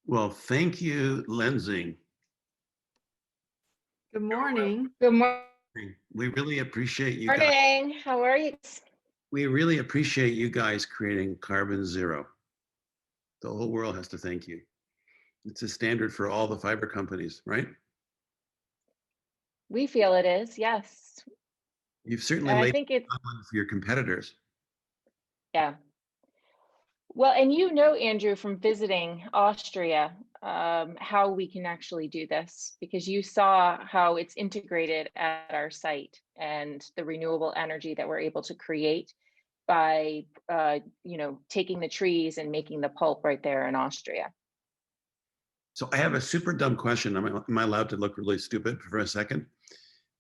Well, thank you, Lenzing. Good morning. Good morning. We really appreciate you guys. How are you? We really appreciate you guys creating carbon zero. The whole world has to thank you. It's a standard for all the fiber companies, right? We feel it is, yes. You've certainly And I laid think it's, one for your competitors. yeah. Well, and you know, Andrew, from visiting Austria, how we can actually do this, because you saw how it's integrated at our site and the renewable energy that we're able to create by, taking the trees and making the pulp right there in Austria. So I have a super dumb question. Am I allowed to look really stupid for a second?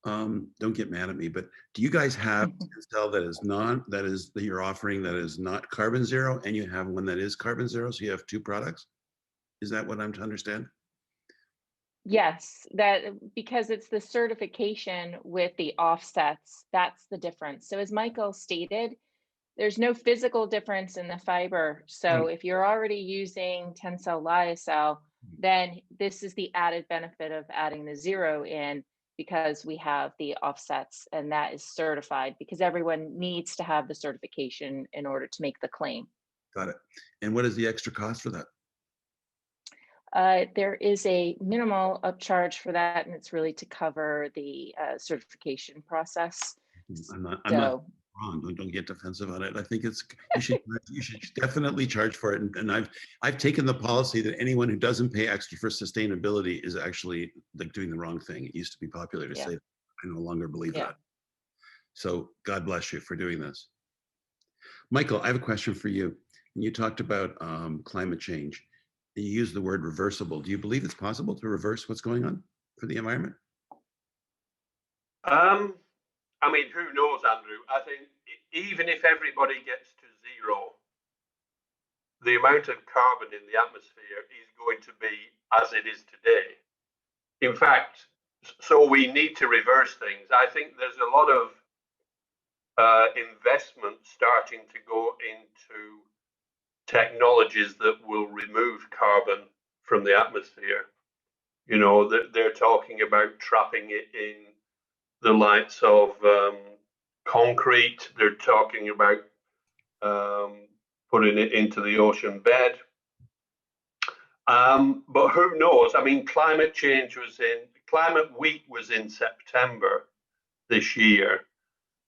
Don't get mad at me, but do you guys have a cell that you're offering that is not carbon zero, and you have one that is carbon zero, so you have two products? Is that what I'm to understand? Yes, that because it's the certification with the offsets, that's the difference. So as Michael stated, there's no physical difference in the fiber. So if you're already using Tencel lyocell, then this is the added benefit of adding the zero in, because we have the offsets, and that is certified, because everyone needs to have the certification in order to make the claim. Got it. And what is the extra cost for that? There is a minimal upcharge for that, and it's really to cover the certification process. I'm not wrong. Don't get defensive on it. I think you should definitely charge for it. And I've taken the policy that anyone who doesn't pay extra for sustainability is actually like doing the wrong thing. It used to be popular to say that. I no longer believe that. So God bless you for doing this. Michael, I have a question for you. You talked about climate change. You used the word reversible. Do you believe it's possible to reverse what's going on for the environment? I mean, who knows, Andrew? I think even if everybody gets to zero, the amount of carbon in the atmosphere is going to be as it is today. In fact, so we need to reverse things. I think there's a lot of investment starting to go into technologies that will remove carbon from the atmosphere. You know, they're talking about trapping it in the likes of concrete. They're talking about putting it into the ocean bed. But who knows? I mean, Climate Week was in September this year,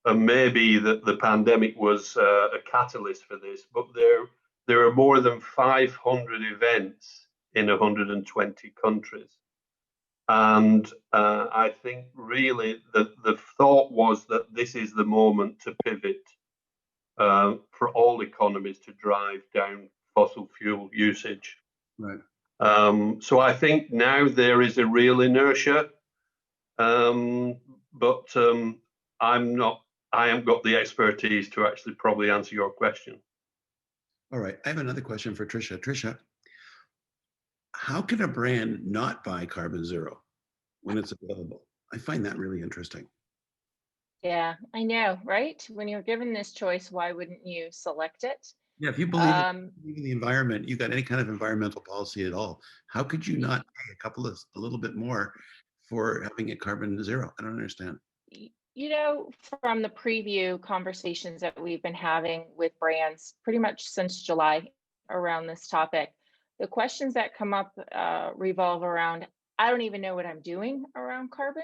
and maybe the pandemic was a catalyst for this. But there are more than 500 events in 120 countries. And I think really the thought was that this is the moment to pivot for all economies to drive down fossil fuel usage. Right. So I think now there is a real inertia, but I haven't got the expertise to actually probably answer your question. All right. I have another question for Tricia. Tricia, how can a brand not buy carbon zero when it's available? I find that really interesting. Yeah, I know, right? When you're given this choice, why wouldn't you select it? Yeah, if you believe in the environment, you got any kind of environmental policy at all, how could you not pay a little bit more for having it carbon zero? I don't understand. You know, from the preview conversations that we've been having with brands pretty much since July around this topic, the questions that come up revolve around, I don't even know what I'm doing around carbon.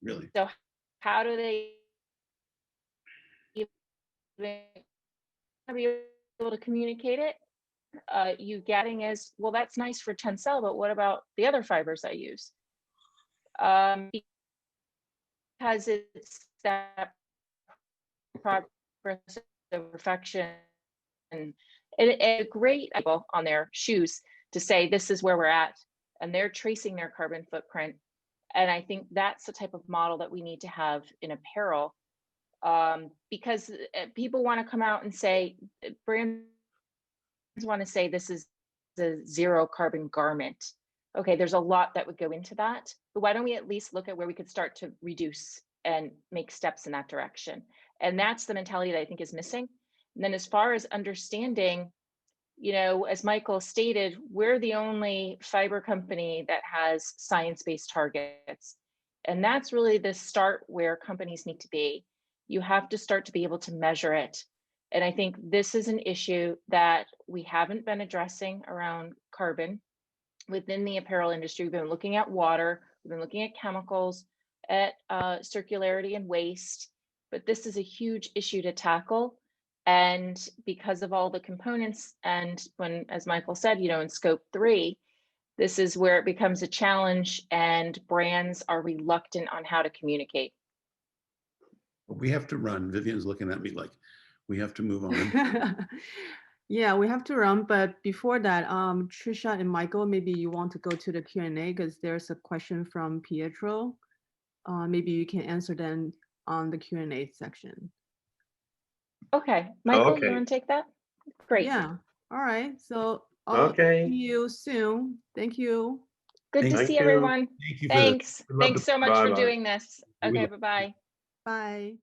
Really? So how do they even be able to communicate it? You getting is, well, that's nice for Tencel, but what about the other fibers I use? Because it's that progress of perfection, and a great label on their shoes to say this is where we're at, and they're tracing their carbon footprint. And I think that's the type of model that we need to have in apparel, because people want to come out and say, brands want to say this is the zero carbon garment. Okay, there's a lot that would go into that, but why don't we at least look at where we could start to reduce and make steps in that direction? And that's the mentality that I think is missing. And then as far as understanding you know, as Michael stated, we're the only fiber company that has science-based targets. And that's really the start where companies need to be. You have to start to be able to measure it. And I think this is an issue that we haven't been addressing around carbon within the apparel industry. We've been looking at water, we've been looking at chemicals, at circularity and waste, but this is a huge issue to tackle. And because of all the components, and when, as Michael said, you know, in scope 3, this is where it becomes a challenge and brands are reluctant on how to communicate. We have to run. Vivian's looking at me like we have to move on. Yeah, we have to run, but before that, Tricia and Michael, maybe you want to go to the Q&A because there's a question from Pietro. Maybe you can answer them on the Q&A section. Okay, Michael, Okay. you want to take that? Great. Yeah. All right. So I'll Okay. see you soon. Thank you. Good to Thank see you. everyone. Thank you for Thanks. Good luck Thanks with- so much for Bye-bye. doing this. We Okay, love- bye-bye. Bye.